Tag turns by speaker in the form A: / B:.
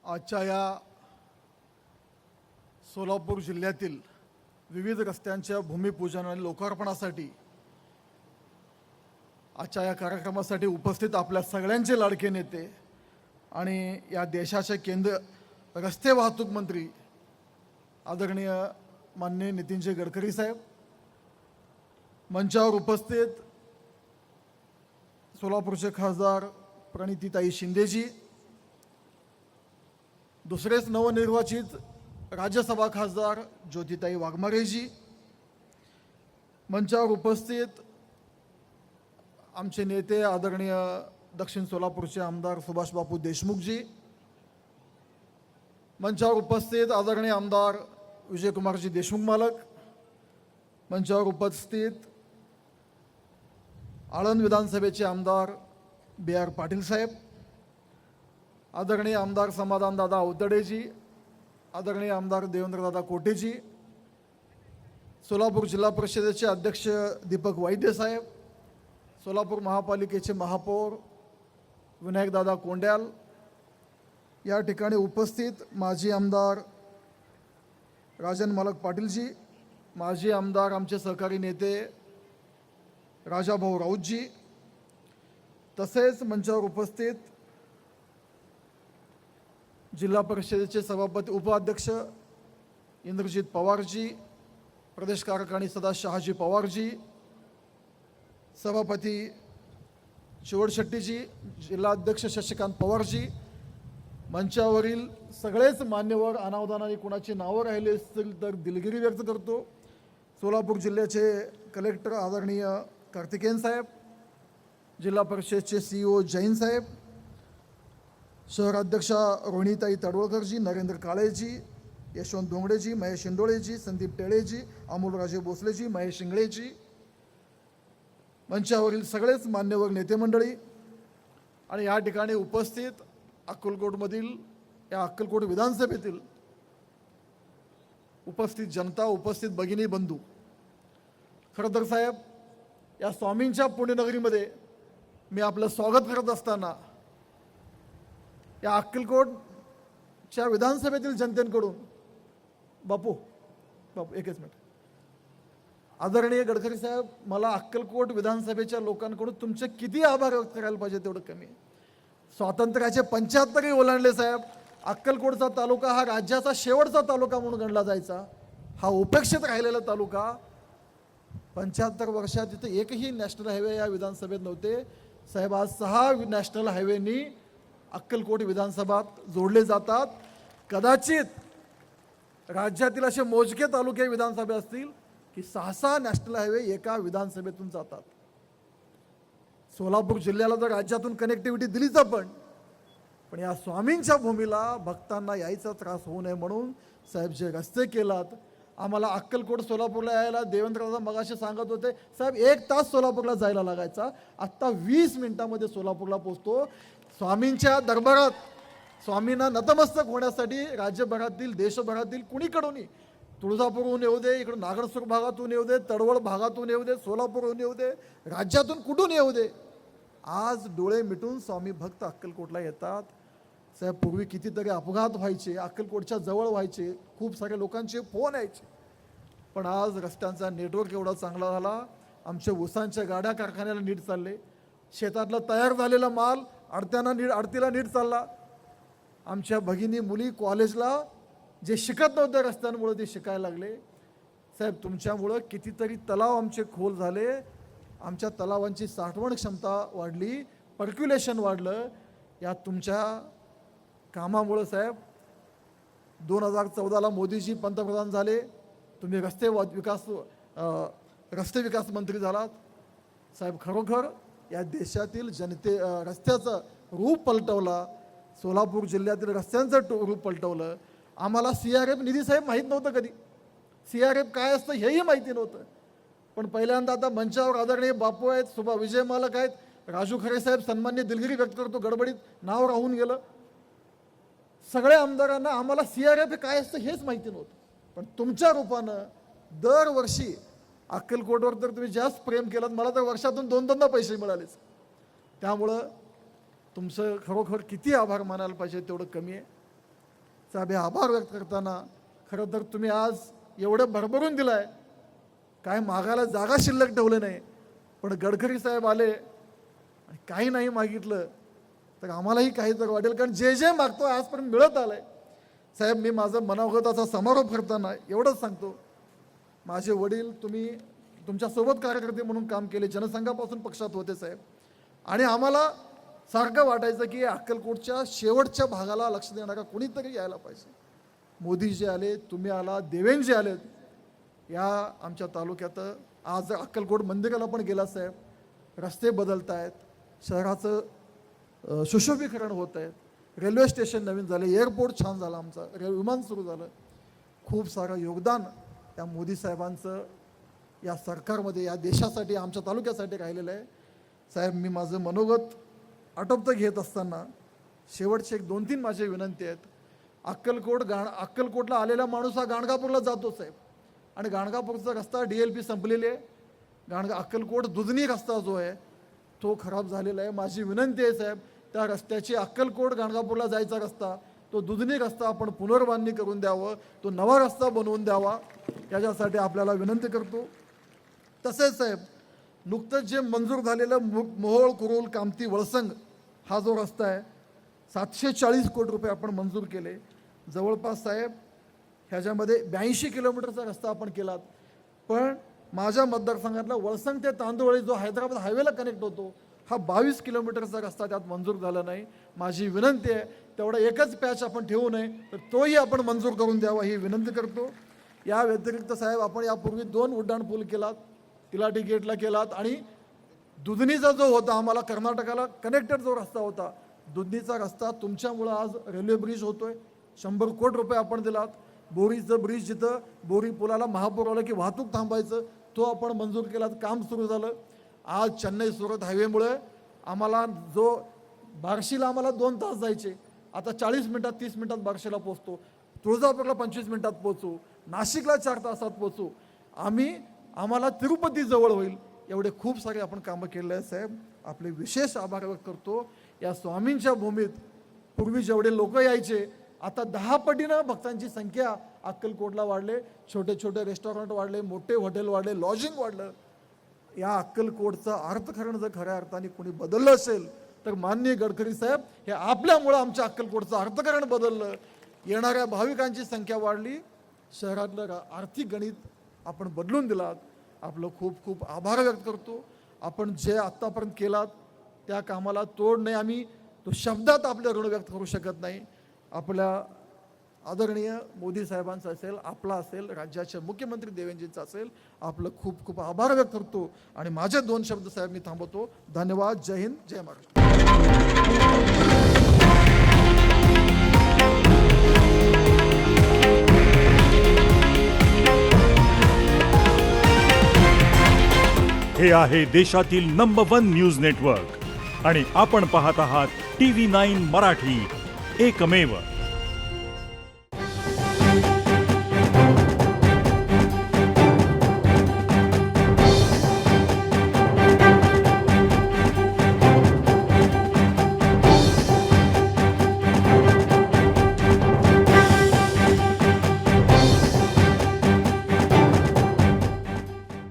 A: आजच्या या सोलापूर जिल्ह्यातील विविध रस्त्यांच्या भूमिपूजन आणि लोकार्पणासाठी आजच्या या कार्यक्रमासाठी उपस्थित आपल्या सगळ्यांचे लाडके नेते आणि या देशाचे केंद्र रस्ते वाहतूक मंत्री आदरणीय माननीय नितीनजी गडकरी साहेब, मंचावर उपस्थित सोलापूरचे खासदार प्रणितीताई शिंदेजी, दुसरेच नवनिर्वाचित राज्यसभा खासदार ज्योतिताई वाघमारेजी, मंचावर उपस्थित आमचे नेते आदरणीय दक्षिण सोलापूरचे आमदार सुभाष बापू देशमुखजी, मंचावर उपस्थित आदरणीय आमदार विजयकुमारजी देशमुख मालक, मंचावर उपस्थित आळंद विधानसभेचे आमदार बी आर पाटील साहेब, आदरणीय आमदार समाधानदादा अवतडेजी, आदरणीय आमदार देवेंद्रदादा कोटेजी, सोलापूर जिल्हा परिषदेचे अध्यक्ष दीपक वैद्य साहेब, सोलापूर महापालिकेचे महापौर विनायकदादा कोंड्याल, या ठिकाणी उपस्थित माजी आमदार राजन मालक पाटीलजी, माजी आमदार आमचे सहकारी नेते राजाभाऊ राऊतजी, तसेच मंचावर उपस्थित जिल्हा परिषदेचे सभापती उपाध्यक्ष इंद्रजित पवारजी, प्रदेश कार्यकारिणी सदस्य शहाजी पवारजी, सभापती शिवडशेट्टीजी, जिल्हाध्यक्ष शशिकांत पवारजी, मंचावरील सगळेच मान्यवर, अनावधानाने कुणाची नावं राहिली असतील तर दिलगिरी व्यक्त करतो. सोलापूर जिल्ह्याचे कलेक्टर आदरणीय कार्तिकेयन साहेब, जिल्हा परिषदेचे CEO जैन साहेब, शहराध्यक्षा रोहिणीताई तडवळकरजी, नरेंद्र काळेजी, यशवंत धोंगडेजी, महेश इंडोळेजी, संदीप टेळेजी, अमोलराजे भोसलेजी, महेश शिंगळेजी, मंचावरील सगळेच मान्यवर नेते मंडळी आणि या ठिकाणी उपस्थित अक्कलकोटमधील या अक्कलकोट विधानसभेतील उपस्थित जनता, उपस्थित भगिनी बंधू, खरं तर साहेब या स्वामींच्या पुण्यनगरीमध्ये मी आपलं स्वागत करत असताना या अक्कलकोटच्या विधानसभेतील जनतेकडून बापू एकच मिनिट, आदरणीय गडकरी साहेब, मला अक्कलकोट विधानसभेच्या लोकांकडून तुमचे किती आभार व्यक्त करायला पाहिजे तेवढं कमी आहे. स्वातंत्र्याचे 75 ओलांडले साहेब. अक्कलकोटचा तालुका हा राज्याचा शेवटचा तालुका म्हणून गणला जायचा, हा उपेक्षित राहिलेला तालुका. 75 वर्षात तिथे एकही नॅशनल हायवे या विधानसभेत नव्हते साहेब. आज 6 नॅशनल हायवेनी अक्कलकोट विधानसभात जोडले जातात. कदाचित राज्यातील असे मोजके तालुके विधानसभा असतील की 6 नॅशनल हायवे एका विधानसभेतून जातात. सोलापूर जिल्ह्याला तर राज्यातून कनेक्टिव्हिटी दिलीच पण या स्वामींच्या भूमीला भक्तांना यायचा त्रास होऊ नये म्हणून साहेब जे रस्ते केलात, आम्हाला अक्कलकोट सोलापूरला यायला देवेंद्रदादा मगाशी सांगत होते साहेब 1 तास सोलापूरला जायला लागायचा, आत्ता 20 मिनिटामध्ये सोलापूरला पोहोचतो. स्वामींच्या दरबारात स्वामींना नतमस्तक होण्यासाठी राज्यभरातील देशभरातील कुणीकडूनही, तुळजापूरहून येऊ दे, इकडून नागरसूर भागातून येऊ दे, तडवळ भागातून येऊ दे, सोलापूरहून येऊ दे, राज्यातून कुठून येऊ दे, आज डोळे मिटून स्वामी भक्त अक्कलकोटला येतात. साहेब पूर्वी कितीतरी अपघात व्हायचे, अक्कलकोटच्या जवळ व्हायचे, खूप साऱ्या लोकांचे फोन यायचे, पण आज रस्त्यांचा नेटवर्क एवढा चांगला झाला, आमच्या ऊसांच्या गाड्या कारखान्याला नीट चालले, शेतातला तयार झालेला माल आडतीला नीट चालला, आमच्या भगिनी मुली कॉलेजला जे शिकत नव्हते रस्त्यांमुळे ते शिकायला लागले. साहेब तुमच्यामुळं कितीतरी तलाव आमचे खोल झाले, आमच्या तलावांची साठवण क्षमता वाढली, पर्क्युलेशन वाढलं. या तुमच्या कामामुळं साहेब 2014ला मोदीजी पंतप्रधान झाले, तुम्ही रस्ते विकास मंत्री झालात. साहेब खरोखर या देशातील रस्त्याचं रूप पलटवला, सोलापूर जिल्ह्यातील रस्त्यांचं रूप पलटवलं. आम्हाला CRF निधी साहेब माहीत नव्हतं, कधी CRF काय असतं हेही माहिती नव्हतं, पण पहिल्यांदा आता मंचावर आदरणीय बापू आहेत, विजय मालक आहेत, राजू खरे साहेब सन्मान्य दिलगिरी व्यक्त करतो, गडबडीत नाव राहून गेलं. सगळ्या आमदारांना आम्हाला CRF काय असतं हेच माहिती नव्हतं, पण तुमच्या रूपानं दरवर्षी अक्कलकोटवर तर तुम्ही जास्त प्रेम केलं. मला तर वर्षातून 2-2दा पैसे मिळालेच. त्यामुळं तुमचं खरोखर किती आभार मानायला पाहिजे तेवढं कमी आहे. साहेब हे आभार व्यक्त करताना खरं तर तुम्ही आज एवढं भरभरून दिलाय, काय मागायला जागा शिल्लक ठेवलं नाही, पण गडकरी साहेब आले आणि काही नाही मागितलं तर आम्हालाही काही तर वाटेल, कारण जे जे मागतो आजपर्यंत मिळत आलंय. साहेब मी माझं मनावगताचा समारोप करताना एवढंच सांगतो, माझे वडील तुम्ही तुमच्यासोबत कार्यकर्ते म्हणून काम केले, जनसंघापासून पक्षात होते साहेब, आणि आम्हाला सारखं वाटायचं की अक्कलकोटच्या शेवटच्या भागाला लक्ष देणारा कोणीतरी यायला पाहिजे. मोदीजी आले, तुम्ही आला, देवेंद्रजी आलेत. या आमच्या तालुक्यात आज अक्कलकोट मंदिराला पण गेला साहेब, रस्ते बदलत आहेत, शहराचं सुशोभीकरण होत आहे, रेल्वे स्टेशन नवीन झाले, एअरपोर्ट छान झालं, आमचा विमान सुरू झालं. खूप सारं योगदान या मोदी साहेबांचं या सरकारमध्ये, या देशासाठी, आमच्या तालुक्यासाठी राहिलेलं आहे. साहेब मी माझं मनोगत आटोपतं घेत असताना शेवटचे 1-2-3 माझे विनंती आहेत. अक्कलकोटला आलेला माणूस हा गाणगापूरला जातो साहेब, आणि गाणगापूरचा रस्ता DLP संपलेली आहे. अक्कलकोट दुधनी रस्ता जो आहे तो खराब झालेला आहे. माझी विनंती आहे साहेब, त्या रस्त्याची अक्कलकोट गाणगापूरला जायचा रस्ता, तो दुधनी रस्ता आपण पुनर्बांधणी करून द्यावं, तो नवा रस्ता बनवून द्यावा, याच्यासाठी आपल्याला विनंती करतो. तसेच साहेब नुकतंच जे मंजूर झालेलं मोहोळ कुरुल कामती वळसंग हा जो रस्ता आहे, 740 कोटी रुपये आपण मंजूर केले. जवळपास साहेब ह्याच्यामध्ये 82 किलोमीटरचा रस्ता आपण केलात, पण माझ्या मतदारसंघातला वळसंग ते तांदुळी जो हैदराबाद हायवेला कनेक्ट होतो हा 22 किलोमीटरचा रस्ता त्यात मंजूर झाला नाही. माझी विनंती आहे तेवढा एकच पॅच आपण ठेवू नये, तर तोही आपण मंजूर करून द्यावा ही विनंती करतो. या व्यतिरिक्त साहेब आपण यापूर्वी 2 उड्डाण पूल केलात, तिलाठी गेटला केलात, आणि दुधनीचा जो होता आम्हाला कर्नाटकाला कनेक्टेड जो रस्ता होता, दुधनीचा रस्ता तुमच्यामुळं आज रेल्वे ब्रिज होतोय, 100 कोटी रुपये आपण दिलात. बोरीचं ब्रिज जिथं बोरी पुलाला महापूर आलं की वाहतूक थांबायचं तो आपण मंजूर केलात, काम सुरू झालं. आज चेन्नई सुरत हायवेमुळे आम्हाला जो बार्शीला आम्हाला 2 तास जायचे, आता 40 मिनिटात 30 मिनिटात बार्शीला पोहोचतो, तुळजापूरला 25 मिनिटात पोहोचू, नाशिकला 4 तासात पोहोचू, आम्हाला तिरुपती जवळ होईल. एवढे खूप सारे आपण कामं केले आहे साहेब, आपले विशेष आभार व्यक्त करतो. या स्वामींच्या भूमीत पूर्वी जेवढे लोक यायचे आता 10 पटीनं भक्तांची संख्या अक्कलकोटला वाढले, छोटे छोटे रेस्टॉरंट वाढले, मोठे हॉटेल वाढले, लॉजिंग वाढलं. या अक्कलकोटचं अर्थकारण जर खऱ्या अर्थाने कोणी बदललं असेल तर माननीय गडकरी साहेब, हे आपल्यामुळं आमच्या अक्कलकोटचं अर्थकारण बदललं. येणाऱ्या भाविकांची संख्या वाढली, शहरातलं आर्थिक गणित आपण बदलून दिलात. आपलं खूप खूप आभार व्यक्त करतो. आपण जे आत्तापर्यंत केलात त्या कामाला तोड नाही, आम्ही तो शब्दात आपलं ऋण व्यक्त करू शकत नाही. आपल्या आदरणीय मोदी साहेबांचा असेल, आपला असेल, राज्याचे मुख्यमंत्री देवेंद्रजींचा असेल, आपलं खूप खूप आभार व्यक्त करतो. आणि माझे 2 शब्द साहेब मी थांबवतो. धन्यवाद. जय हिंद, जय महाराष्ट्र.
B: हे आहे देशातील नंबर 1 न्यूज नेटवर्क आणि आपण पाहत आहात TV9 मराठी, एकमेव.